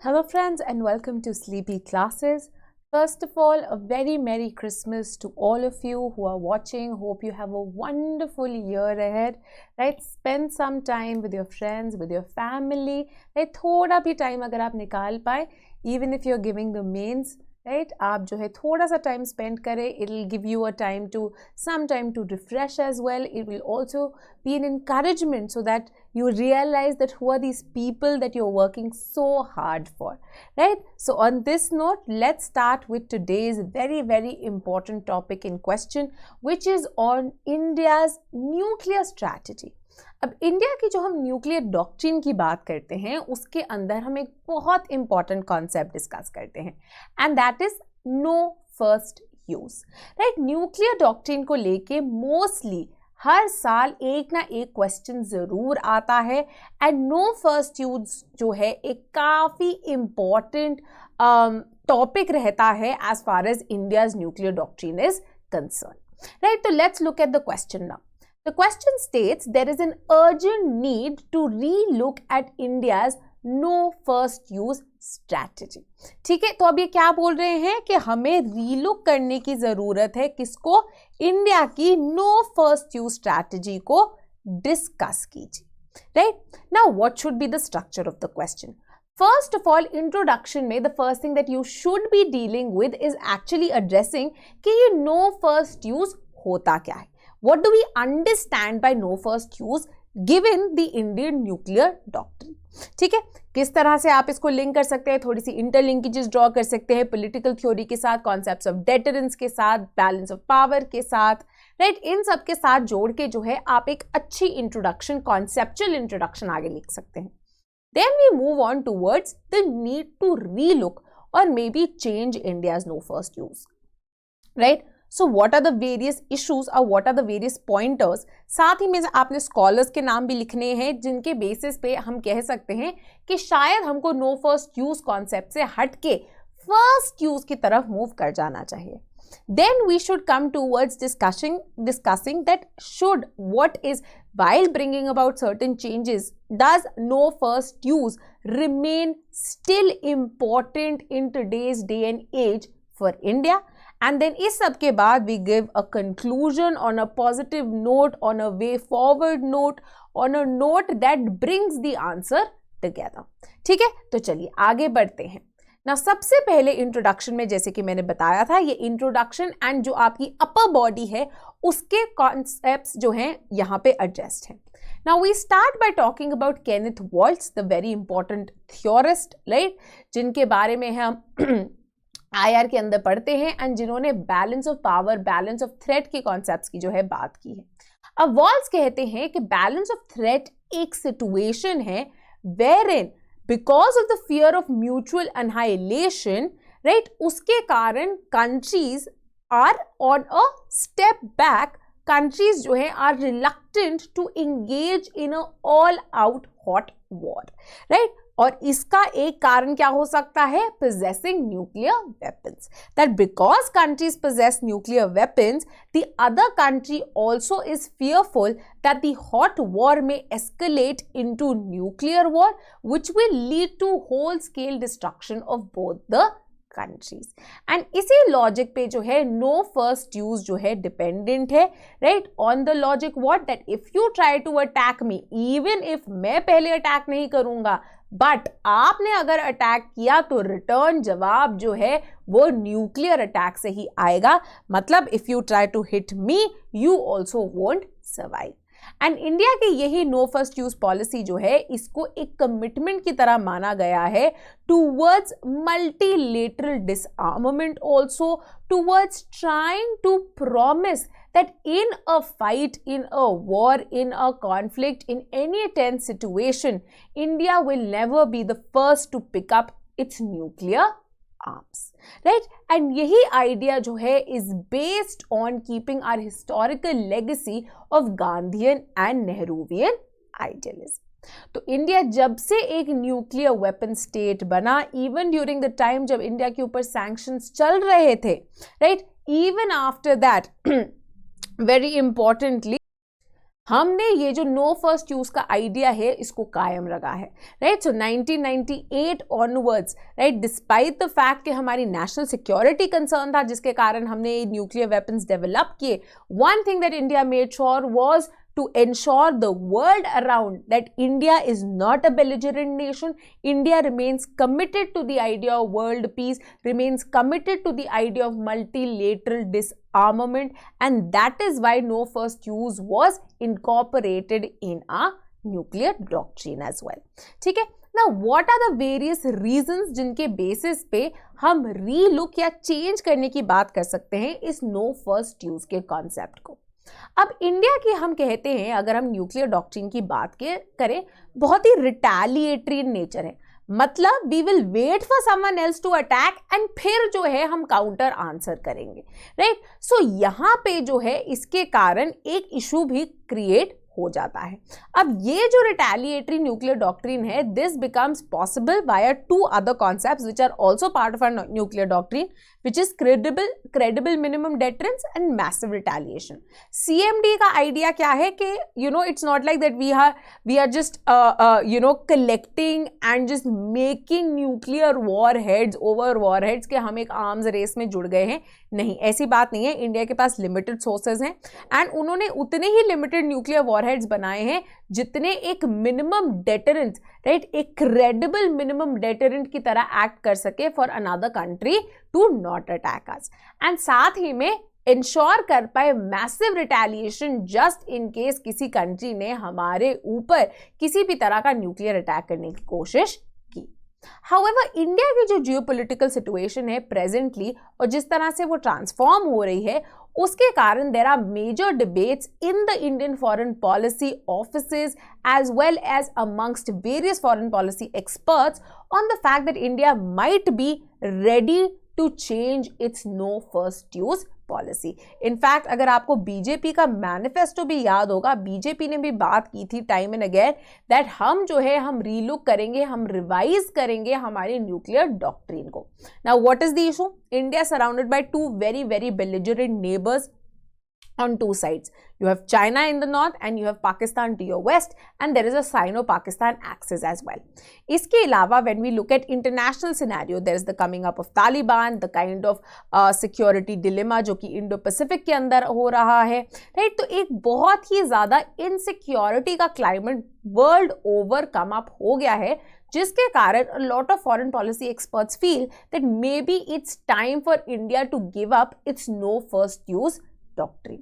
Hello friends and welcome to Sleepy Classes. First of all, a very Merry Christmas to all of you who are watching. Hope you have a wonderful year ahead. Right? Spend some time with your friends, with your family. Right? थोड़ा भी time अगर आप निकाल पाए, even if you're giving the mains, right? आप जो है थोड़ा सा time spend करें. It'll give you a time to some time to refresh as well. It will also be an encouragement so that you realize that who are these people that you're working so hard for, right? So on this note, let's start with today's very important topic in question, which is on India's nuclear strategy. अब India की जो हम nuclear doctrine की बात करते हैं उसके अंदर हम एक बहुत इंपॉर्टेंट कॉन्सेप्ट डिस्कस करते हैं and that is no first use, right? Nuclear doctrine को लेके मोस्टली हर साल एक ना एक क्वेश्चन जरूर आता है एंड नो फर्स्ट यूज जो है एक काफी इंपॉर्टेंट टॉपिक रहता है as far as India's nuclear doctrine is concern, right? तो let's look at the question now. The question states there is an urgent need to relook at India's no first use strategy. ठीक है, तो अब ये क्या बोल रहे हैं कि हमें रीलुक करने की जरूरत है किसको? इंडिया की नो फर्स्ट यूज स्ट्रैटेजी को डिस्कस कीजिए, right? Now what should be the structure of the question? First of all, introduction में the first thing that you should be dealing with is actually addressing कि ये no first use होता क्या है. What do we understand by no first use given the Indian nuclear doctrine? ठीक है, किस तरह से आप इसको लिंक कर सकते हैं? थोड़ी सी इंटरलिंकेजेस ड्रॉ कर सकते हैं पॉलिटिकल थ्योरी के साथ, कॉन्सेप्ट्स ऑफ डेटरेंस के साथ, बैलेंस ऑफ पावर के साथ, राइट? इन सब के साथ जोड़ के जो है आप एक अच्छी इंट्रोडक्शन, कॉन्सेप्चुअल इंट्रोडक्शन आगे लिख सकते हैं. Then we move on towards the need to relook or maybe change India's no first use, right? So what are the various issues or what are the various pointers? साथ ही में आपने scholars के नाम भी लिखने हैं जिनके बेसिस पे हम कह सकते हैं कि शायद हमको नो फर्स्ट यूज कॉन्सेप्ट से हट के फर्स्ट यूज की तरफ मूव कर जाना चाहिए. Then we should come towards discussing that should what is while bringing about certain changes, does no first use remain still important in today's day and age for India? And then इस सब के बाद we give a conclusion on a positive note, on a way forward note, on a note that brings the answer together. ठीक है, तो चलिए आगे बढ़ते हैं. ना सबसे पहले इंट्रोडक्शन में जैसे कि मैंने बताया था, ये इंट्रोडक्शन एंड जो आपकी अपर बॉडी है उसके कॉन्सेप्ट्स जो हैं यहाँ पे एड्रेस्ड हैं. Now we start by talking about Kenneth Waltz, the very important theorist, right? जिनके बारे में हम IR के अंदर पढ़ते हैं एंड जिन्होंने balance of power, balance of threat के कॉन्सेप्ट्स की जो है बात की है. अब वॉल्स कहते हैं कि बैलेंस ऑफ थ्रेट एक सिचुएशन है wherein because of the fear of mutual annihilation, right, उसके कारण countries are on a step back. Countries जो है are reluctant to engage in a all out hot war, right? और इसका एक कारण क्या हो सकता है? possessing nuclear weapons. That because countries possess nuclear weapons, the other country also is fearful that the hot war may escalate into nuclear war, which will lead to whole scale destruction of both the countries. And इसी logic पे जो है no first use जो है dependent है, right? On the logic what? That if you try to attack me, even if मैं पहले attack नहीं करूंगा, बट आपने अगर अटैक किया तो रिटर्न जवाब जो है वो न्यूक्लियर अटैक से ही आएगा. मतलब if you try to hit me, you also won't survive. And India की यही नो फर्स्ट यूज पॉलिसी जो है इसको एक कमिटमेंट की तरह माना गया है towards multilateral disarmament, also towards trying to promise that in a fight, in a war, in a conflict, in any tense situation, India will never be the first to pick up its nuclear arms, right? And यही idea जो है is based on keeping our historical legacy of Gandhian and Nehruvian idealism. तो India जब से एक nuclear weapon state बना, even during the time जब India के ऊपर सैंक्शंस चल रहे थे, right, even after that very importantly हमने ये जो नो फर्स्ट यूज का आइडिया है इसको कायम रखा है, right. So 1998 onwards, right, despite the fact कि हमारी नेशनल सिक्योरिटी कंसर्न था जिसके कारण हमने न्यूक्लियर वेपन्स डेवलप किए, one thing that India made sure was to ensure the world around that India is not a belligerent nation. India remains committed to the idea of world peace, remains committed to the idea of multilateral disarmament, and that is why no first use was incorporated in our nuclear doctrine as well. ठीक है। Now, what are the various reasons जिनके basis पे हम relook या change करने की बात कर सकते हैं इस नो फर्स्ट यूज के कॉन्सेप्ट को? अब इंडिया की हम कहते हैं, अगर हम न्यूक्लियर डॉक्ट्रिन की बात करें, बहुत ही रिटेलिएटरी नेचर है। मतलब we will wait for someone else to attack and फिर जो है हम काउंटर आंसर करेंगे, राइट। सो यहाँ पे जो है इसके कारण एक इशू भी क्रिएट हो जाता है। अब ये जो रिटेलिएटरी न्यूक्लियर डॉक्ट्रिन है, this becomes possible via two other concepts which are also part of our nuclear doctrine, which is credible minimum deterrence and massive retaliation. CMD का आइडिया क्या है कि it's not like that we are just collecting and just making nuclear warheads over warheads कि हम एक arms race में जुड़ गए हैं। नहीं, ऐसी बात नहीं है। इंडिया के पास लिमिटेड सोर्सेज हैं एंड उन्होंने उतने ही लिमिटेड न्यूक्लियर वॉरहेड्स बनाए हैं जितने एक मिनिमम डेटरेंट, राइट, एक क्रेडिबल मिनिमम डेटरेंट की तरह एक्ट कर सके for another country to not attack us, and साथ ही में इंश्योर कर पाए massive retaliation just in case किसी कंट्री ने हमारे ऊपर किसी भी तरह का न्यूक्लियर अटैक करने की कोशिश की। However, इंडिया की जो जियोपॉलिटिकल सिचुएशन है प्रेजेंटली और जिस तरह से वो ट्रांसफॉर्म हो रही है, उसके कारण there are major debates in the Indian foreign policy offices as well as amongst various foreign policy experts on the fact that India might be ready to change its no first use policy. In fact अगर आपको BJP का manifesto भी याद होगा, BJP ने भी बात की थी टाइम एंड अगेन दैट हम जो है हम रीलुक करेंगे, हम रिवाइज करेंगे हमारी न्यूक्लियर डॉक्ट्रिन को। Now what is the issue? India surrounded by two very very belligerent neighbours on two sides. You have China in the north and you have Pakistan to your west, and there is a Sino-Pakistan axis as well. इसके अलावा when we look at international scenario, there is the coming up of Taliban, the kind of security dilemma जो कि Indo-Pacific के अंदर हो रहा है, right? तो एक बहुत ही ज़्यादा insecurity का climate world over come up हो गया है, जिसके कारण a lot of foreign policy experts feel that maybe it's time for India to give up its no first use doctrine.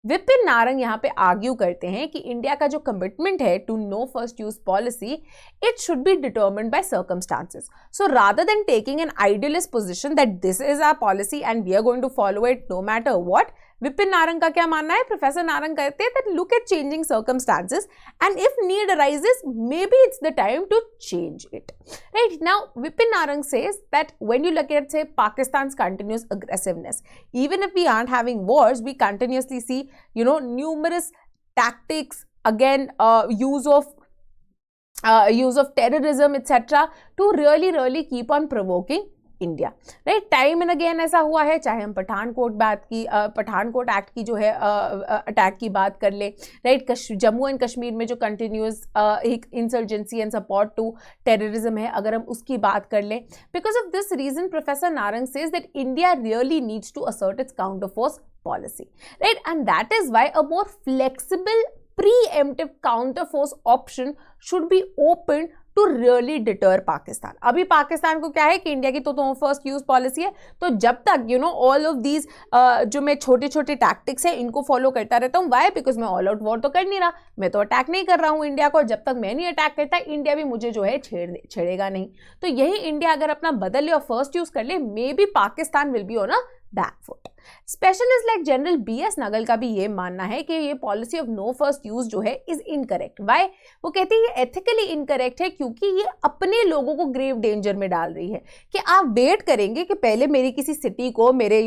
Vipin Narang यहाँ पे आर्ग्यू करते हैं कि इंडिया का जो कमिटमेंट है to no first use policy, it should be determined by circumstances. So rather than taking an idealist position that this is our policy and we are going to follow it no matter what, Vipin Narang का क्या मानना है? Professor Narang कहते हैं that look at changing circumstances and if need arises, maybe it's the time to change it. Right now, Vipin Narang says that when you look at, say, Pakistan's continuous aggressiveness, even if we aren't having wars, we continuously see, numerous tactics, again, use of terrorism, etc., to really keep on provoking India, right. Time and again ऐसा हुआ है, चाहे हम Pathankot act की जो है attack की बात कर ले, राइट, जम्मू एंड कश्मीर में जो कंटिन्यूस एक insurgency and support to terrorism है, अगर हम उसकी बात कर लें, because of this reason professor Narang says that India really needs to assert its counter force policy, right, and that is why a more flexible preemptive counter force option should be open to really deter Pakistan. अभी पाकिस्तान को क्या है कि India की तो first use policy है, तो जब तक ऑल ऑफ दीज जो मैं छोटे छोटे टैक्टिक्स है इनको फॉलो करता रहता हूँ। वाई? बिकॉज मैं ऑल आउट वॉर तो कर नहीं रहा, मैं तो अटैक नहीं कर रहा हूँ इंडिया को, जब तक मैं नहीं अटैक करता इंडिया भी मुझे जो है छेड़ेगा नहीं। तो यही इंडिया अगर अपना बदल ले और फर्स्ट यूज कर ले, may be Pakistan will be on a back foot. Specialist like general BS Nagal का भी ये मानना है कि ये policy of no first use जो है इज इनकरेक्ट। वाई? वो कहते हैं ये एथिकली इनकरेक्ट है क्योंकि ये अपने लोगों को ग्रेव डेंजर में डाल रही है कि आप वेट करेंगे कि पहले मेरी किसी सिटी को मेरे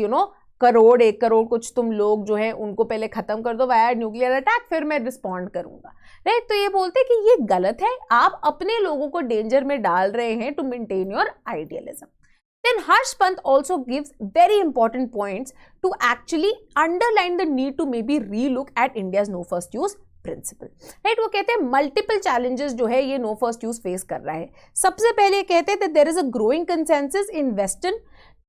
करोड़ 1 करोड़ कुछ तुम लोग जो है उनको पहले खत्म कर दो वाया न्यूक्लियर अटैक, फिर मैं रिस्पॉन्ड करूंगा, राइट। तो ये बोलते हैं कि ये गलत है, आप अपने लोगों को डेंजर में डाल रहे हैं to maintain your idealism. Then Harsh Pant also gives very important points to actually underline the need to maybe relook at India's no first use principle, right. वो कहते हैं मल्टीपल चैलेंजेस जो है ये नो फर्स्ट यूज फेस कर रहा है। सबसे पहले कहते हैं there is a growing consensus in western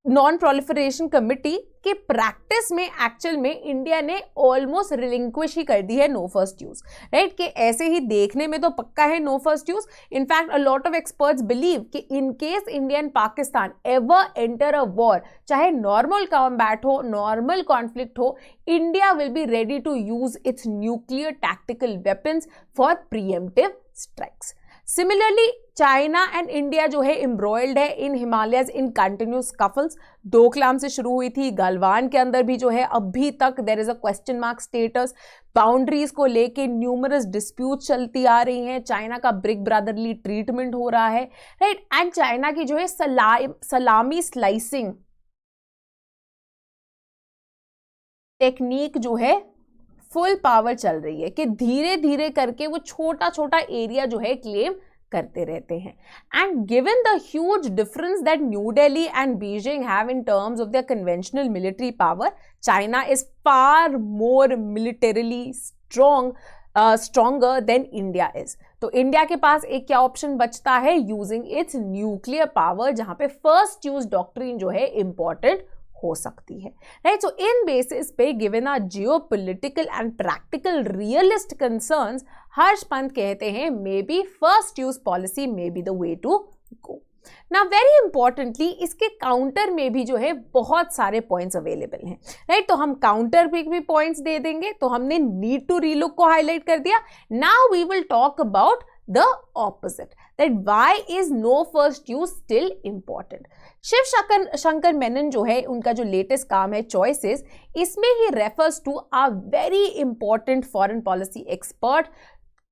non proliferation committee के प्रैक्टिस में एक्चुअल में इंडिया ने ऑलमोस्ट रिलिंक्विश ही कर दी है नो फर्स्ट यूज, राइट। कि ऐसे ही देखने में तो पक्का है no first use. In fact a lot of experts believe कि in case India and Pakistan ever enter a war, चाहे नॉर्मल कॉम्बैट हो, नॉर्मल कॉन्फ्लिक्ट हो, India will be ready to use its nuclear tactical weapons for preemptive strikes. Similarly China and India जो है embroiled है in Himalayas in continuous scuffles. Doklam से शुरू हुई थी, गलवान के अंदर भी जो है अभी तक there is a question mark status. Boundaries को लेके न्यूमरस डिस्प्यूट चलती आ रही हैं। चाइना का ब्रिक ब्रदरली ट्रीटमेंट हो रहा है, राइट। एंड चाइना की जो है सलामी स्लाइसिंग टेक्निक जो है फुल पावर चल रही है कि धीरे धीरे करके वो छोटा छोटा एरिया जो है क्लेम करते रहते हैं। And given the huge difference that new Delhi and Beijing have in terms of their conventional military power, China is far more militarily stronger than India is. तो इंडिया के पास एक क्या ऑप्शन बचता है, यूजिंग इट्स न्यूक्लियर पावर, जहां पे first use doctrine जो है इंपॉर्टेंट हो सकती है, राइट। सो इन बेसिस पे given our geopolitical and practical realist concerns, Harsh Pant कहते हैं may be first use policy may be the way to go. Now very importantly इसके काउंटर में भी जो है बहुत सारे पॉइंट्स अवेलेबल हैं, राइट। तो हम काउंटर पे भी पॉइंट्स दे देंगे। तो हमने नीड टू रीलुक को हाईलाइट कर दिया। Now we will talk about the opposite, that why is no first use still important। Shiv Shankar Menon जो है उनका जो लेटेस्ट काम है चॉइसेस, इसमें ही refers to a very important foreign policy expert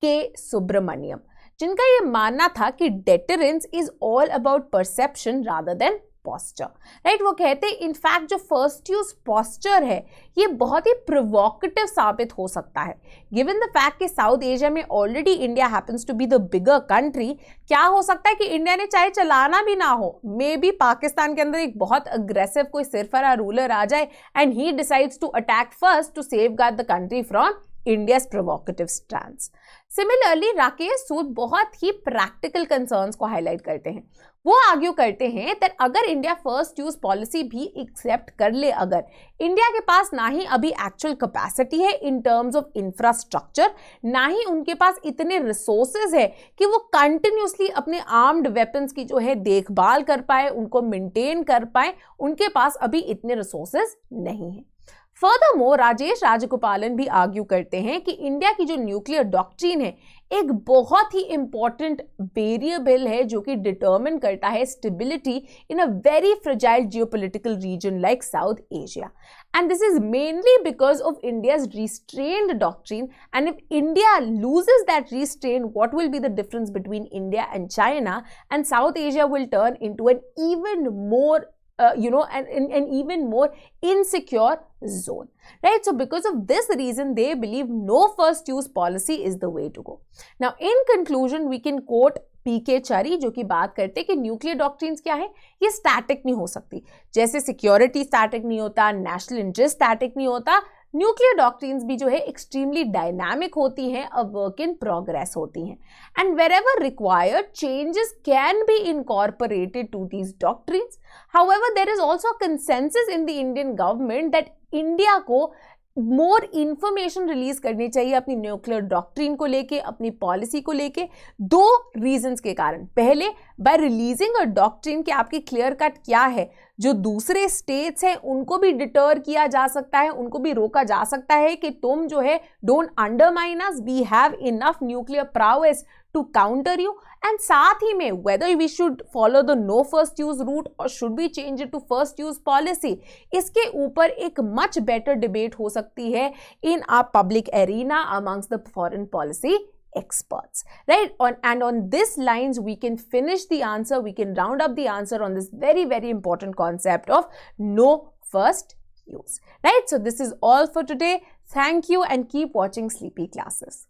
K Subrahmanyam, जिनका ये मानना था कि deterrence is all about perception rather than posture, right. वो कहते हैं इनफैक्ट जो फर्स्ट यूज पॉस्चर है ये बहुत ही प्रोवोकेटिव साबित हो सकता है। गिवन द फैक्ट कि साउथ एशिया में already India happens to be the bigger country, क्या हो सकता है कि इंडिया ने चाहे चलाना भी ना हो, मे बी पाकिस्तान के अंदर एक बहुत अग्रेसिव कोई सिरफरा रूलर आ जाए and he decides to attack first to safeguard the country from India's provocative stands. Similarly Rakesh Sood बहुत ही प्रैक्टिकल कंसर्न्स को हाईलाइट करते हैं। वो आर्ग्यू करते हैं दैट अगर इंडिया फर्स्ट यूज पॉलिसी भी एक्सेप्ट कर ले, अगर इंडिया के पास ना ही अभी एक्चुअल कैपेसिटी है इन टर्म्स ऑफ इंफ्रास्ट्रक्चर, ना ही उनके पास इतने रिसोर्सेज है कि वो कंटिन्यूसली अपने आर्म्ड वेपन्स की जो है देखभाल कर पाए, उनको मेंटेन कर पाए, उनके पास अभी इतने रिसोर्सेज नहीं है। फर्दरमोर राजेश राजगोपालन भी आर्ग्यू करते हैं कि इंडिया की जो न्यूक्लियर डॉक्ट्रिन है एक बहुत ही इंपॉर्टेंट वेरिएबल है जो कि डिटरमिन करता है stability in a very fragile geopolitical region like south Asia, and this is mainly because of India's restrained doctrine. And if India loses that restraint, what will be the difference between India and China, and south Asia will turn into an even more an even more insecure zone, right? So because of this reason, they believe no first use policy is the way to go. Now, in conclusion, we can quote पीके चारी जो कि बात करते हैं कि nuclear doctrines क्या है, ये static नहीं हो सकती। जैसे सिक्योरिटी स्टैटिक नहीं होता, नेशनल इंटरेस्ट स्टैटिक नहीं होता, न्यूक्लियर डॉक्ट्रिन्स भी जो है एक्सट्रीमली डायनामिक होती हैं, अ वर्क इन प्रोग्रेस होती हैं। And wherever required changes can be incorporated to these doctrines. However there is also consensus in the Indian government that India को मोर इंफॉर्मेशन रिलीज करनी चाहिए अपनी न्यूक्लियर डॉक्ट्रिन को लेके, अपनी पॉलिसी को लेके, दो रीजंस के कारण। पहले, बाय रिलीजिंग अ डॉक्ट्रिन कि आपकी क्लियर कट क्या है, जो दूसरे स्टेट्स हैं उनको भी डिटर किया जा सकता है, उनको भी रोका जा सकता है कि तुम जो है don't undermine us, we have enough nuclear prowess to counter you. And साथ ही में whether we should follow the no first use route और should be change it to first use policy, इसके ऊपर एक मच बेटर डिबेट हो सकती है in our public arena amongst the foreign policy experts, right? And on this lines we can finish the answer, we can round up the answer on this very, very important concept of no first use, right? So this is all for today. Thank you and keep watching Sleepy Classes.